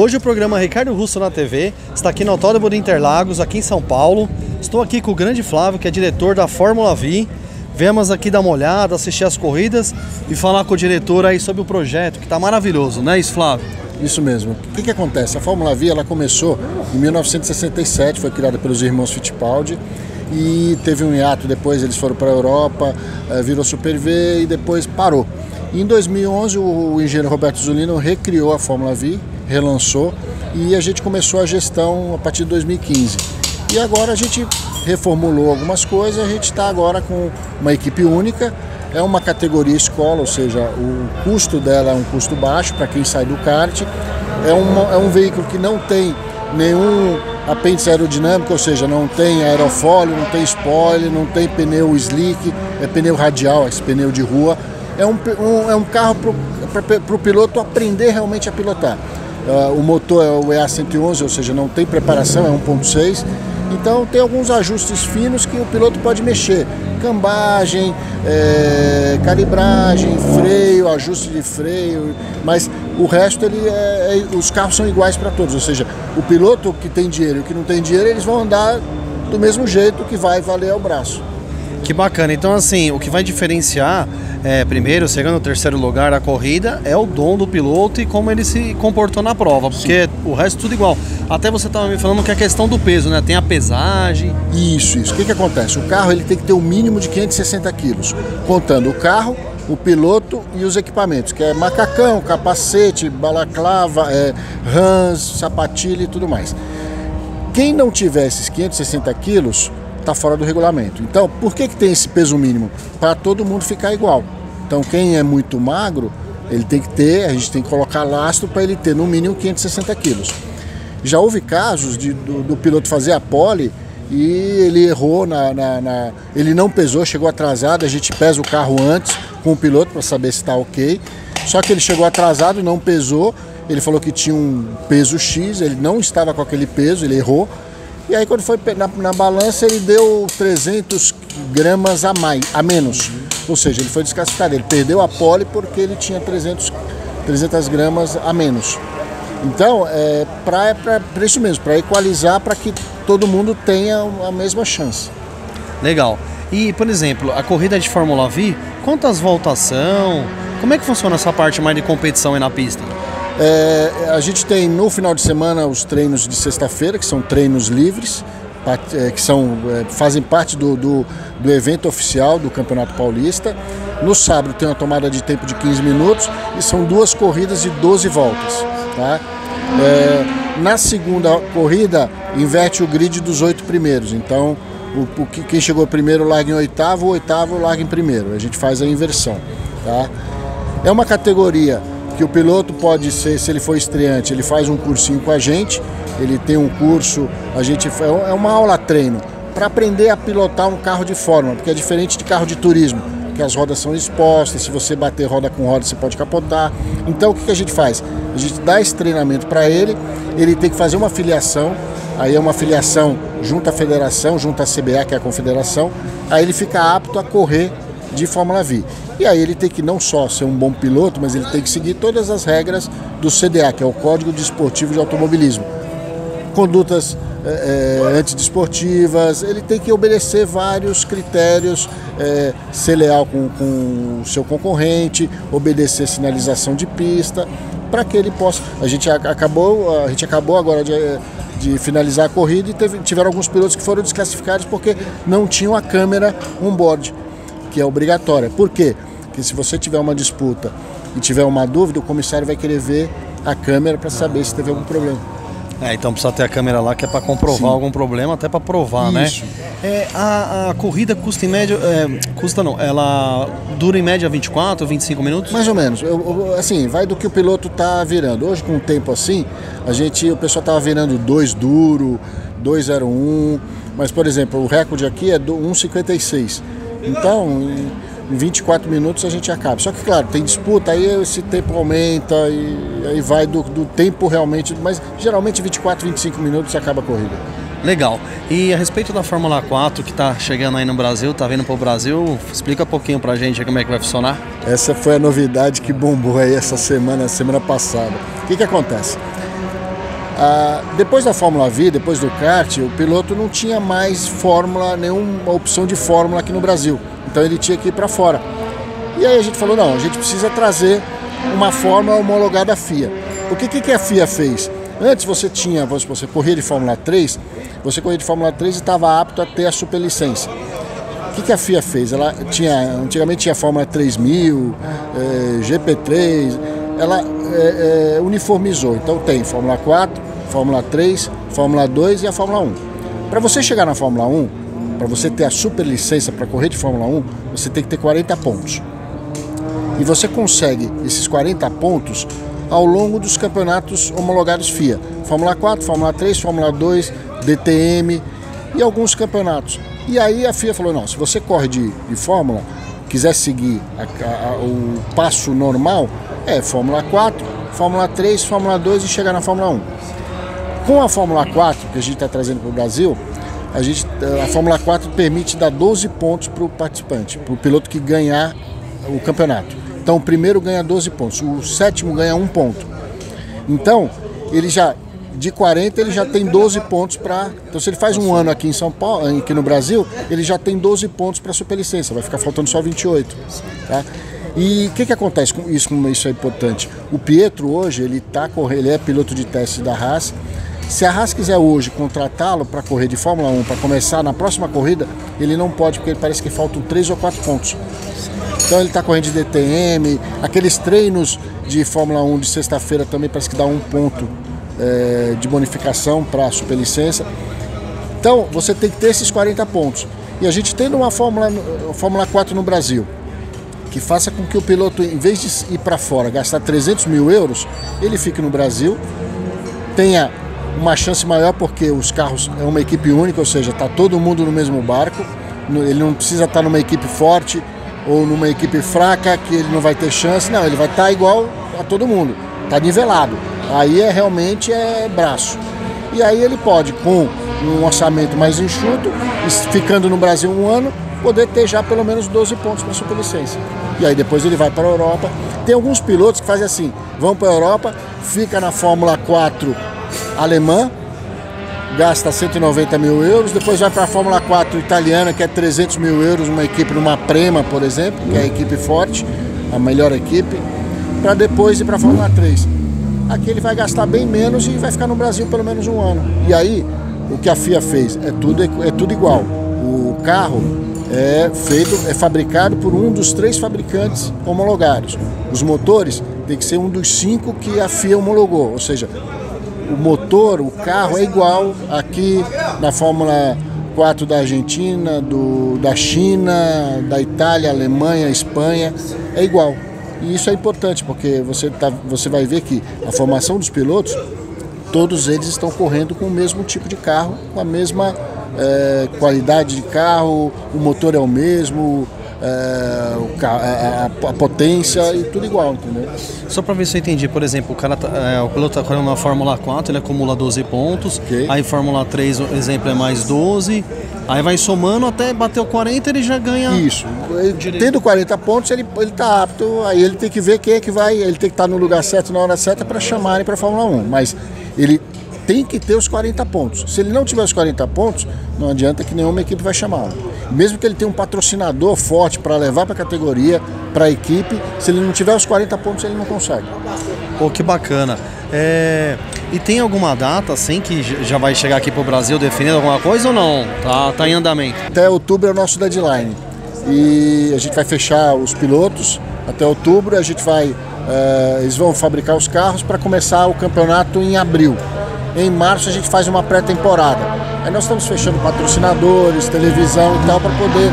Hoje o programa Ricardo Russo na TV está aqui no Autódromo de Interlagos, aqui em São Paulo. Estou aqui com o grande Flávio, que é diretor da Fórmula V. Viemos aqui dar uma olhada, assistir as corridas e falar com o diretor aí sobre o projeto, que está maravilhoso, não é isso, Flávio? Isso mesmo. O que acontece? A Fórmula V ela começou em 1967, foi criada pelos irmãos Fittipaldi e teve um hiato, depois eles foram para a Europa, virou Super V e depois parou. Em 2011 o engenheiro Roberto Zulino recriou a Fórmula V, relançou e a gente começou a gestão a partir de 2015. E agora a gente reformulou algumas coisas, a gente está agora com uma equipe única, é uma categoria escola, ou seja, o custo dela é um custo baixo para quem sai do kart, é um veículo que não tem nenhum apêndice aerodinâmico, ou seja, não tem aerofólio, não tem spoiler, não tem pneu slick, é pneu radial, esse pneu de rua, é um carro para o piloto aprender realmente a pilotar. O motor é o EA111, ou seja, não tem preparação, é 1.6. Então tem alguns ajustes finos que o piloto pode mexer. Cambagem, calibragem, freio, ajuste de freio. Mas o resto, os carros são iguais para todos. Ou seja, o piloto que tem dinheiro e o que não tem dinheiro, eles vão andar do mesmo jeito, que vai valer ao braço. Que bacana. Então assim, o que vai diferenciar primeiro, segundo, terceiro lugar a corrida é o dom do piloto e como ele se comportou na prova, porque o resto tudo igual. Até você estava me falando que é a questão do peso, né? Tem a pesagem. Isso. O que acontece? O carro ele tem que ter um mínimo de 560 quilos, contando o carro, o piloto e os equipamentos, que é macacão, capacete, balaclava, rãs, sapatilha e tudo mais. Quem não tiver esses 560 quilos está fora do regulamento. Então, por que tem esse peso mínimo? Para todo mundo ficar igual. Então, quem é muito magro, ele tem que ter, a gente tem que colocar lastro para ele ter no mínimo 560 quilos. Já houve casos do piloto fazer a pole e ele errou, ele não pesou, chegou atrasado, a gente pesa o carro antes com o piloto para saber se está ok. Só que ele chegou atrasado, não pesou, ele falou que tinha um peso X, ele não estava com aquele peso, ele errou. E aí quando foi na balança ele deu 300 gramas a menos, ou seja, ele foi desclassificado, ele perdeu a pole porque ele tinha 300 gramas a menos. Então, para isso mesmo, para equalizar, para que todo mundo tenha a mesma chance. Legal. E, por exemplo, a corrida de Fórmula V, quantas voltas são? Como é que funciona essa parte mais de competição aí na pista? A gente tem no final de semana os treinos de sexta-feira, que são treinos livres, que fazem parte do evento oficial do Campeonato Paulista. No sábado tem uma tomada de tempo de 15 minutos e são 2 corridas de 12 voltas. Tá? Na segunda corrida inverte o grid dos 8 primeiros, então quem chegou primeiro larga em oitavo, o oitavo larga em primeiro, a gente faz a inversão. Tá? É uma categoria que o piloto pode ser, se ele for estreante, ele faz um cursinho com a gente, ele tem um curso, é uma aula treino, para aprender a pilotar um carro de fórmula, porque é diferente de carro de turismo, que as rodas são expostas, se você bater roda com roda você pode capotar. Então o que a gente faz? A gente dá esse treinamento para ele tem que fazer uma filiação, aí é uma filiação junto à federação, junto à CBA, que é a confederação, aí ele fica apto a correr de Fórmula V. E aí ele tem que não só ser um bom piloto, mas ele tem que seguir todas as regras do CDA, que é o Código Desportivo de Automobilismo. Condutas antidesportivas, ele tem que obedecer vários critérios, ser leal com o seu concorrente, obedecer sinalização de pista, para que ele possa... A gente acabou agora de finalizar a corrida e tiveram alguns pilotos que foram desclassificados porque não tinham a câmera on-board, que é obrigatória. Por quê? Porque se você tiver uma disputa e tiver uma dúvida, o comissário vai querer ver a câmera para saber se teve algum problema. Então precisa ter a câmera lá, que é para comprovar Sim. algum problema, até para provar, Isso. né? A corrida custa em média... ela dura em média 24 ou 25 minutos? Mais ou menos. Assim, vai do que o piloto tá virando. Hoje, com um tempo assim, o pessoal tava virando 2 duro, 2,01, mas, por exemplo, o recorde aqui é 1,56. Então, em 24 minutos a gente acaba. Só que, claro, tem disputa, aí esse tempo aumenta e aí vai do tempo realmente, mas geralmente 24, 25 minutos acaba a corrida. Legal. E a respeito da Fórmula 4 que está chegando aí no Brasil, está vindo para o Brasil, explica um pouquinho para a gente como é que vai funcionar. Essa foi a novidade que bombou aí essa semana passada. O que acontece? Depois da Fórmula V, depois do kart, o piloto não tinha mais nenhuma opção de fórmula aqui no Brasil. Então ele tinha que ir para fora. E aí a gente falou, não, a gente precisa trazer uma fórmula homologada à FIA. Porque o que a FIA fez? Antes você corria de Fórmula 3, você corria de Fórmula 3 e estava apto a ter a superlicença. O que a FIA fez? Antigamente tinha Fórmula 3000, GP3, ela uniformizou. Então tem Fórmula 4, Fórmula 3, Fórmula 2 e a Fórmula 1. Para você chegar na Fórmula 1, para você ter a superlicença para correr de Fórmula 1, você tem que ter 40 pontos. E você consegue esses 40 pontos ao longo dos campeonatos homologados FIA. Fórmula 4, Fórmula 3, Fórmula 2, DTM e alguns campeonatos. E aí a FIA falou, não, se você corre de Fórmula, quiser seguir o passo normal, Fórmula 4, Fórmula 3, Fórmula 2 e chegar na Fórmula 1. Com a Fórmula 4, que a gente está trazendo para o Brasil, a Fórmula 4 permite dar 12 pontos para o participante, para o piloto que ganhar o campeonato. Então o primeiro ganha 12 pontos, o sétimo ganha 1 ponto. Então, de 40 ele já tem 12 pontos para... Então se ele faz um ano aqui em São Paulo, aqui no Brasil, ele já tem 12 pontos para a superlicença, vai ficar faltando só 28. Tá? E o que acontece com isso? Como isso é importante? O Pietro hoje, ele é piloto de teste da Haas. Se a Haas quiser hoje contratá-lo para correr de Fórmula 1, para começar na próxima corrida, ele não pode, porque parece que faltam 3 ou 4 pontos. Então ele está correndo de DTM, aqueles treinos de Fórmula 1 de sexta-feira também parece que dá 1 ponto de bonificação para a superlicença. Então você tem que ter esses 40 pontos. E a gente tendo uma Fórmula 4 no Brasil, que faça com que o piloto, em vez de ir para fora, gastar 300 mil euros, ele fique no Brasil, tenha uma chance maior, porque os carros é uma equipe única, ou seja, está todo mundo no mesmo barco, ele não precisa estar numa equipe forte ou numa equipe fraca que ele não vai ter chance, não, ele vai estar igual a todo mundo, está nivelado, aí realmente é braço. E aí ele pode, com um orçamento mais enxuto, ficando no Brasil um ano, poder ter já pelo menos 12 pontos para a superlicença. E aí depois ele vai para a Europa. Tem alguns pilotos que fazem assim, vão para a Europa, fica na Fórmula 4 alemã, gasta 190 mil euros, depois vai para a Fórmula 4 italiana, que é 300 mil euros, uma equipe numa Prema, por exemplo, que é a equipe forte, a melhor equipe, para depois ir para a Fórmula 3. Aqui ele vai gastar bem menos e vai ficar no Brasil pelo menos um ano. E aí, o que a FIA fez? É tudo igual. O carro é fabricado por um dos 3 fabricantes homologados. Os motores tem que ser um dos 5 que a FIA homologou, ou seja, o motor, o carro é igual aqui na Fórmula 4 da Argentina, da China, da Itália, Alemanha, Espanha, é igual. E isso é importante, porque você vai ver que a formação dos pilotos, todos eles estão correndo com o mesmo tipo de carro, com a mesma qualidade de carro, o motor é o mesmo, a potência e tudo igual, entendeu? Só para ver se eu entendi, por exemplo, o piloto está correndo na Fórmula 4, ele acumula 12 pontos, okay. Aí Fórmula 3, o exemplo, é mais 12, aí vai somando até bater o 40, ele já ganha... Isso, tendo 40 pontos ele está apto, aí ele tem que ver quem é que vai, ele tem que estar no lugar certo na hora certa para chamarem para a Fórmula 1, mas ele tem que ter os 40 pontos. Se ele não tiver os 40 pontos, não adianta que nenhuma equipe vai chamá-lo. Mesmo que ele tenha um patrocinador forte para levar para a categoria, para a equipe, se ele não tiver os 40 pontos, ele não consegue. Pô, que bacana. E tem alguma data assim que já vai chegar aqui para o Brasil definindo alguma coisa ou não? Tá em andamento? Até outubro é o nosso deadline. E a gente vai fechar os pilotos. Até outubro eles vão fabricar os carros para começar o campeonato em abril. Em março a gente faz uma pré-temporada. Aí nós estamos fechando patrocinadores, televisão e tal, para poder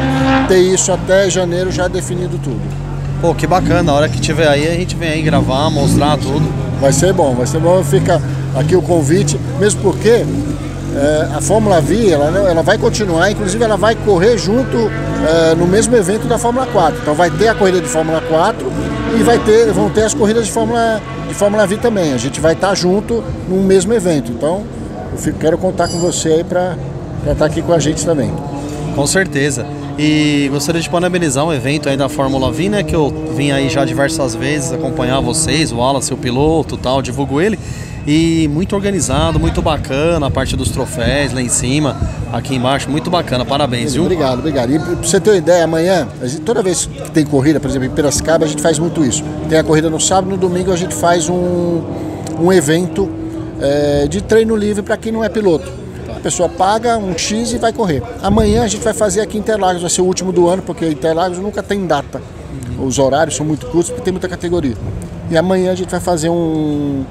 ter isso até janeiro já definido tudo. Pô, que bacana, a hora que tiver aí a gente vem aí gravar, mostrar tudo. Vai ser bom, fica aqui o convite, mesmo porque a Fórmula V, ela vai continuar, inclusive ela vai correr junto no mesmo evento da Fórmula 4. Então vai ter a corrida de Fórmula 4 e vão ter as corridas de Fórmula V também. A gente vai estar junto no mesmo evento. Então eu quero contar com você aí para estar aqui com a gente também. Com certeza. E gostaria de parabenizar o evento aí da Fórmula V, né? Que eu vim aí já diversas vezes acompanhar vocês, o Wallace, o piloto e tal, divulgo ele. E muito organizado, muito bacana, a parte dos troféus lá em cima, aqui embaixo, muito bacana, parabéns, viu? Obrigado, obrigado. E pra você ter uma ideia, amanhã, toda vez que tem corrida, por exemplo, em Piracicaba, a gente faz muito isso. Tem a corrida no sábado, no domingo a gente faz um evento de treino livre para quem não é piloto. A pessoa paga um X e vai correr. Amanhã a gente vai fazer aqui em Interlagos, vai ser o último do ano, porque Interlagos nunca tem data. Os horários são muito curtos porque tem muita categoria. E amanhã a gente vai fazer um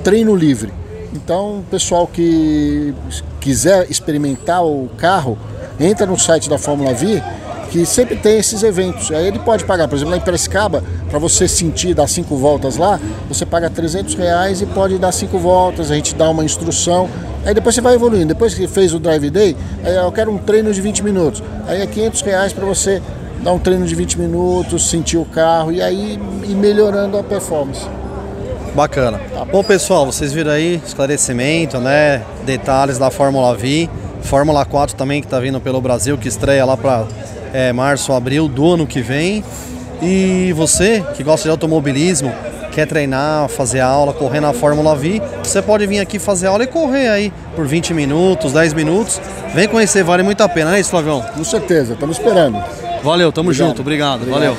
treino livre. Então, o pessoal que quiser experimentar o carro, entra no site da Fórmula V, que sempre tem esses eventos. Aí ele pode pagar, por exemplo, lá em Piracicaba, para você sentir, dar 5 voltas lá, você paga R$300 e pode dar 5 voltas, a gente dá uma instrução. Aí depois você vai evoluindo. Depois que fez o Drive Day, aí eu quero um treino de 20 minutos. Aí é R$500 para você dar um treino de 20 minutos, sentir o carro e aí ir melhorando a performance. Bacana. Bom, pessoal, vocês viram aí esclarecimento, né? Detalhes da Fórmula V, Fórmula 4 também que está vindo pelo Brasil, que estreia lá para março, abril do ano que vem. E você que gosta de automobilismo, quer treinar, fazer aula, correr na Fórmula V, você pode vir aqui fazer aula e correr aí por 20 minutos, 10 minutos. Vem conhecer, vale muito a pena, não é isso, Flavião? Com certeza, estamos esperando. Valeu, tamo junto, obrigado. Valeu.